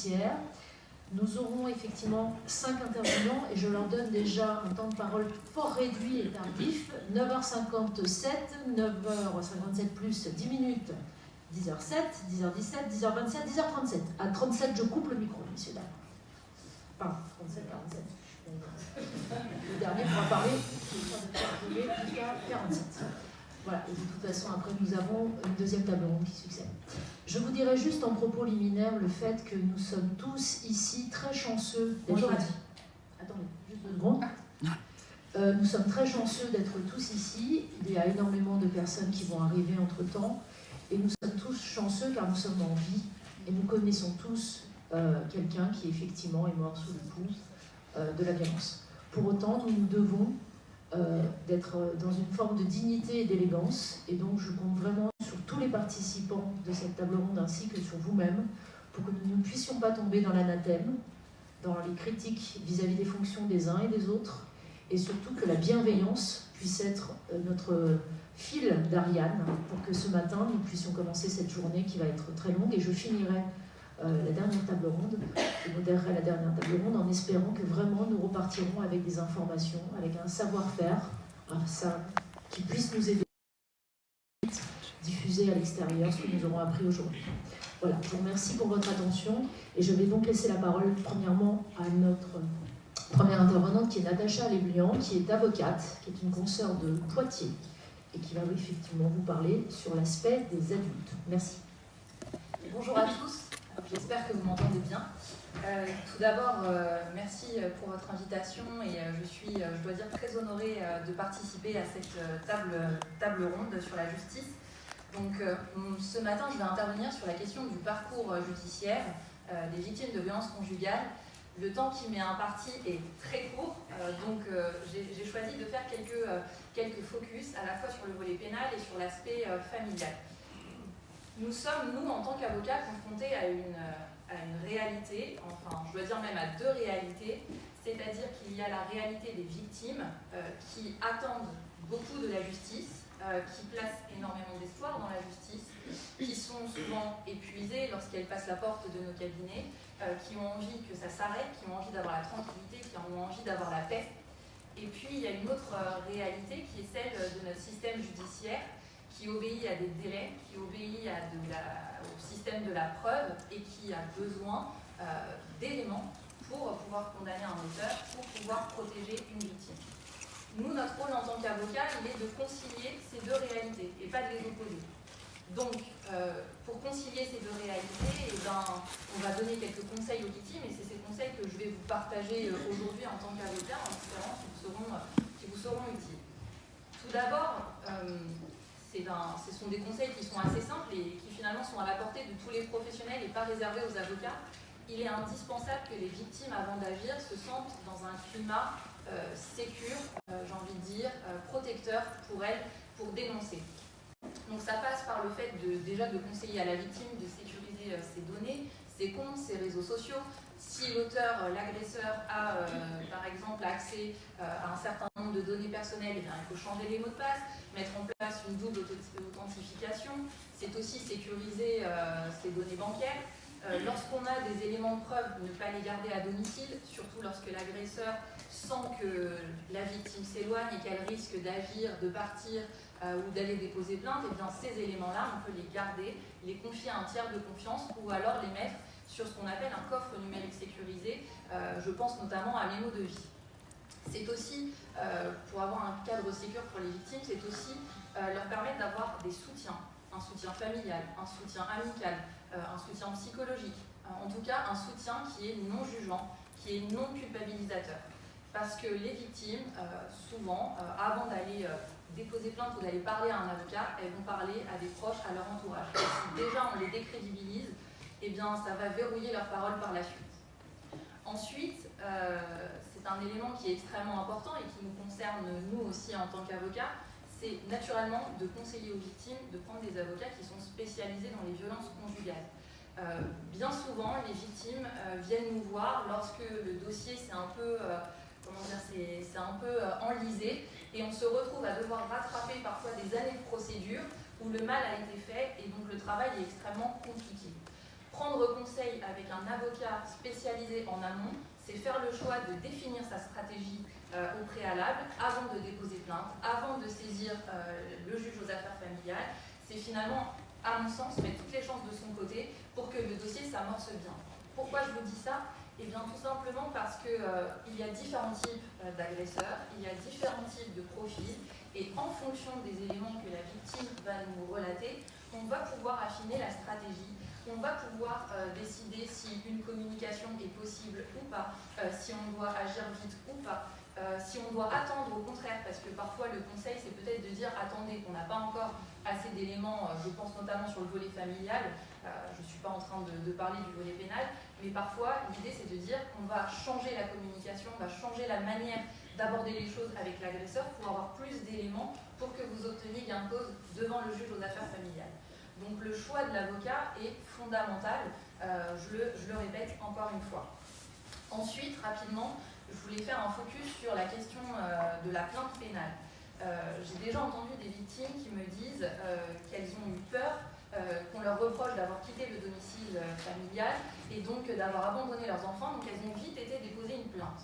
judiciaire. Nous aurons effectivement 5 intervenants et je leur donne déjà un temps de parole fort réduit et tardif. 9h57, 9h57 plus 10 minutes, 10h07, 10h17, 10h27, 10h37. À 37, je coupe le micro, messieurs, dames. Pardon, 37, 47. Le dernier pourra parler jusqu'à 47. Voilà, et de toute façon, après, nous avons une deuxième table ronde qui succède. Je vous dirais juste en propos liminaire le fait que nous sommes tous ici très chanceux d'être... Bonjour. Attendez, juste 2 secondes. Nous sommes très chanceux d'être tous ici. Il y a énormément de personnes qui vont arriver entre-temps. Et nous sommes tous chanceux car nous sommes en vie. Et nous connaissons tous quelqu'un qui, effectivement, est mort sous le coup de la violence. Pour autant, nous nous devons d'être dans une forme de dignité et d'élégance. Et donc, je compte vraiment sur tous les participants de cette table ronde ainsi que sur vous-même pour que nous ne puissions pas tomber dans l'anathème, dans les critiques vis-à-vis des fonctions des uns et des autres, et surtout que la bienveillance puisse être notre fil d'Ariane pour que ce matin, nous puissions commencer cette journée qui va être très longue. Et je finirai la dernière table ronde, je modérerai la dernière table ronde en espérant que vraiment nous repartirons avec des informations, avec un savoir-faire, qui puisse nous aider à diffuser à l'extérieur ce que nous aurons appris aujourd'hui. Voilà, je vous remercie pour votre attention et je vais donc laisser la parole premièrement à notre première intervenante qui est Natacha Léblian, qui est avocate, qui est une consoeur de Poitiers et qui va effectivement vous parler sur l'aspect des adultes. Merci. Bonjour à tous. J'espère que vous m'entendez bien. Tout d'abord, merci pour votre invitation et je dois dire, très honorée de participer à cette table ronde sur la justice. Donc, ce matin, je vais intervenir sur la question du parcours judiciaire des victimes de violences conjugales. Le temps qui m'est imparti est très court, donc j'ai choisi de faire quelques focus à la fois sur le volet pénal et sur l'aspect familial. Nous sommes, nous, en tant qu'avocats, confrontés à une réalité, enfin, je dois dire même à 2 réalités, c'est-à-dire qu'il y a la réalité des victimes qui attendent beaucoup de la justice, qui placent énormément d'espoir dans la justice, qui sont souvent épuisées lorsqu'elles passent la porte de nos cabinets, qui ont envie que ça s'arrête, qui ont envie d'avoir la tranquillité, qui ont envie d'avoir la paix. Et puis, il y a une autre réalité qui est celle de notre système judiciaire, qui obéit à des délais, qui obéit au système de la preuve et qui a besoin d'éléments pour pouvoir condamner un auteur, pour pouvoir protéger une victime. Nous, notre rôle en tant qu'avocat, il est de concilier ces 2 réalités et pas de les opposer. Donc, pour concilier ces 2 réalités, on va donner quelques conseils aux victimes et c'est ces conseils que je vais vous partager aujourd'hui en tant qu'avocat en espérant qu'ils vous seront utiles. Tout d'abord, ce sont des conseils qui sont assez simples et qui finalement sont à la portée de tous les professionnels et pas réservés aux avocats. Il est indispensable que les victimes, avant d'agir, se sentent dans un climat sécure, j'ai envie de dire, protecteur pour elles, pour dénoncer. Donc ça passe par le fait déjà de conseiller à la victime de sécuriser ses données, ses comptes, ses réseaux sociaux. Si l'auteur, l'agresseur a par exemple accès à un certain nombre de données personnelles, eh bien, il faut changer les mots de passe, mettre en place une double authentification. C'est aussi sécuriser ses données bancaires. Lorsqu'on a des éléments de preuve, ne pas les garder à domicile, surtout lorsque l'agresseur sent que la victime s'éloigne et qu'elle risque d'agir, de partir ou d'aller déposer plainte. Et bien ces éléments-là, on peut les garder, les confier à un tiers de confiance ou alors les mettre sur ce qu'on appelle un coffre numérique sécurisé. Je pense notamment à Mémo de vie. C'est aussi, pour avoir un cadre sécure pour les victimes, c'est aussi leur permettre d'avoir des soutiens, un soutien familial, un soutien amical, un soutien psychologique, en tout cas un soutien qui est non jugeant, qui est non culpabilisateur. Parce que les victimes, souvent, avant d'aller déposer plainte ou d'aller parler à un avocat, elles vont parler à des proches, à leur entourage. Et si déjà on les décrédibilise, eh bien ça va verrouiller leurs paroles par la suite. Ensuite, c'est un élément qui est extrêmement important et qui nous concerne nous aussi en tant qu'avocats, c'est naturellement de conseiller aux victimes de prendre des avocats qui sont spécialisés dans les violences conjugales. Bien souvent, les victimes viennent nous voir lorsque le dossier c'est un peu, enlisé et on se retrouve à devoir rattraper parfois des années de procédure où le mal a été fait et donc le travail est extrêmement compliqué. Prendre conseil avec un avocat spécialisé en amont, c'est faire le choix de définir sa stratégie au préalable, avant de déposer plainte, avant de saisir le juge aux affaires familiales. C'est finalement, à mon sens, mettre toutes les chances de son côté pour que le dossier s'amorce bien. Pourquoi je vous dis ça? Eh bien, tout simplement parce qu'il y a différents types d'agresseurs, il y a différents types de profils, et en fonction des éléments que la victime va nous relater, on va pouvoir affiner la stratégie, on va pouvoir décider si une communication est possible ou pas, si on doit agir vite ou pas, si on doit attendre au contraire, parce que parfois le conseil c'est peut-être de dire attendez, on n'a pas encore assez d'éléments, je pense notamment sur le volet familial, je ne suis pas en train de parler du volet pénal, mais parfois l'idée c'est de dire qu'on va changer la communication, on va changer la manière d'aborder les choses avec l'agresseur pour avoir plus d'éléments pour que vous obteniez gain de cause devant le juge aux affaires familiales. Donc le choix de l'avocat est fondamental, je le répète encore une fois. Ensuite, rapidement, je voulais faire un focus sur la question de la plainte pénale. J'ai déjà entendu des victimes qui me disent qu'elles ont eu peur, qu'on leur reproche d'avoir quitté le domicile familial et donc d'avoir abandonné leurs enfants, donc elles ont vite été déposer une plainte.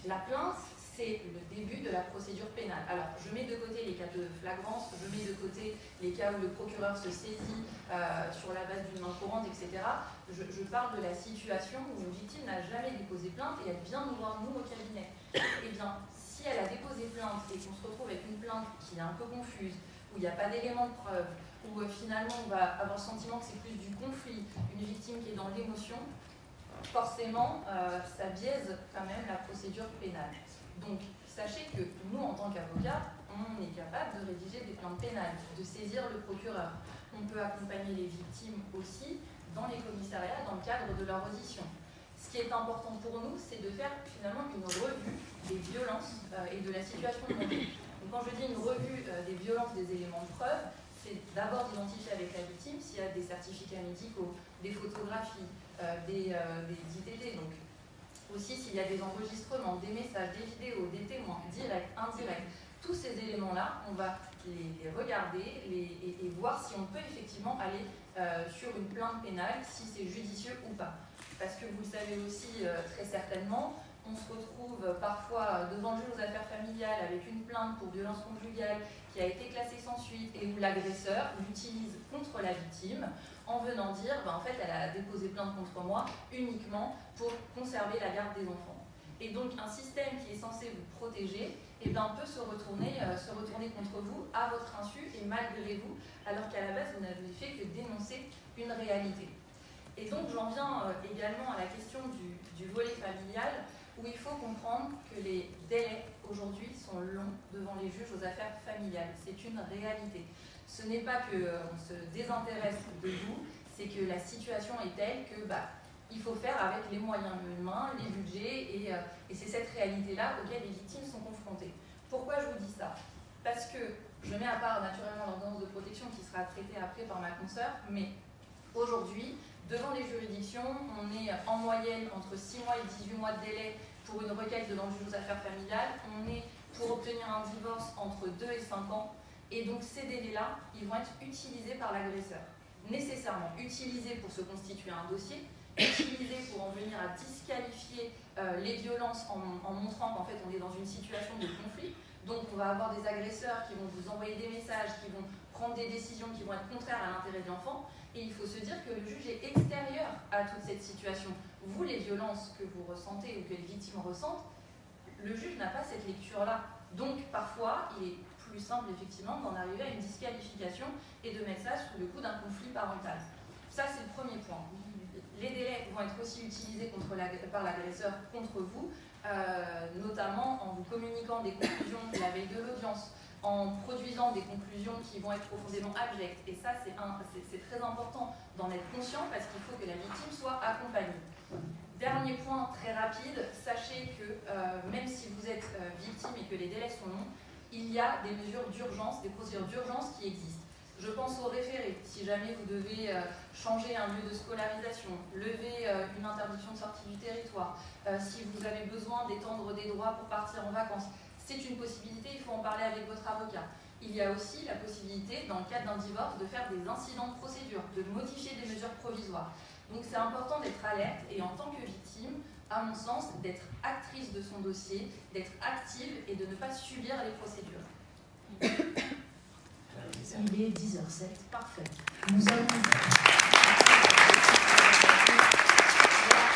La plainte, c'est le début de la procédure pénale. Alors, je mets de côté les cas de flagrance, je mets de côté les cas où le procureur se saisit sur la base d'une main courante, etc. Je parle de la situation où une victime n'a jamais déposé plainte et elle vient nous voir, nous, au cabinet. Eh bien, si elle a déposé plainte et qu'on se retrouve avec une plainte qui est un peu confuse, où il n'y a pas d'éléments de preuve, où finalement on va avoir le sentiment que c'est plus du conflit, une victime qui est dans l'émotion, forcément, ça biaise quand même la procédure pénale. Donc, sachez que nous, en tant qu'avocats, on est capable de rédiger des plaintes pénales, de saisir le procureur. On peut accompagner les victimes aussi dans les commissariats dans le cadre de leur audition. Ce qui est important pour nous, c'est de faire finalement une revue des violences et de la situation de conflit. Donc, quand je dis une revue des violences, des éléments de preuve, c'est d'abord d'identifier avec la victime s'il y a des certificats médicaux, des photographies, des ITT, donc aussi s'il y a des enregistrements, des messages, des vidéos, des témoins, directs, indirects. Tous ces éléments-là, on va les regarder et voir si on peut effectivement aller sur une plainte pénale, si c'est judicieux ou pas. Parce que vous le savez aussi très certainement, on se retrouve parfois devant le juge aux affaires familiales avec une plainte pour violence conjugale qui a été classée sans suite et où l'agresseur l'utilise contre la victime en venant dire en fait elle a déposé plainte contre moi uniquement pour conserver la garde des enfants. Et donc un système qui est censé vous protéger peut se retourner contre vous à votre insu et malgré vous, alors qu'à la base vous n'avez fait que dénoncer une réalité. Et donc j'en viens également à la question du volet familial, où il faut comprendre que les délais aujourd'hui sont longs devant les juges aux affaires familiales. C'est une réalité. Ce n'est pas qu'on se désintéresse de vous, c'est que la situation est telle que il faut faire avec les moyens humains, les budgets, et c'est cette réalité-là auquel les victimes sont confrontées. Pourquoi je vous dis ça? Parce que je mets à part naturellement l'ordonnance de protection qui sera traitée après par ma consoeur, mais aujourd'hui, devant les juridictions, on est en moyenne entre 6 mois et 18 mois de délai pour une requête devant le juge aux affaires familiales. On est pour obtenir un divorce entre 2 et 5 ans. Et donc ces délais-là, ils vont être utilisés par l'agresseur. Nécessairement utilisés pour se constituer un dossier, utilisés pour en venir à disqualifier les violences en montrant qu'en fait on est dans une situation de conflit. Donc on va avoir des agresseurs qui vont vous envoyer des messages, qui vont prendre des décisions qui vont être contraires à l'intérêt de l'enfant. Et il faut se dire que le juge est extérieur à toute cette situation. Vous, les violences que vous ressentez ou que les victimes ressentent, le juge n'a pas cette lecture-là. Donc parfois, il est plus simple effectivement d'en arriver à une disqualification et de mettre ça sous le coup d'un conflit parental. Ça, c'est le premier point. Les délais vont être aussi utilisés par l'agresseur contre vous, notamment en vous communiquant des conclusions la veille de l'audience, en produisant des conclusions qui vont être profondément abjectes. Et ça, c'est très important d'en être conscient parce qu'il faut que la victime soit accompagnée. Dernier point très rapide, sachez que même si vous êtes victime et que les délais sont longs, il y a des mesures d'urgence, des procédures d'urgence qui existent. Je pense au référé, si jamais vous devez changer un lieu de scolarisation, lever une interdiction de sortie du territoire, si vous avez besoin d'étendre des droits pour partir en vacances, c'est une possibilité, il faut en parler avec votre avocat. Il y a aussi la possibilité, dans le cadre d'un divorce, de faire des incidents de procédure, de modifier des mesures provisoires. Donc c'est important d'être alerte et en tant que victime, à mon sens, d'être actrice de son dossier, d'être active et de ne pas subir les procédures. Il est 10h07, parfait. Nous allons...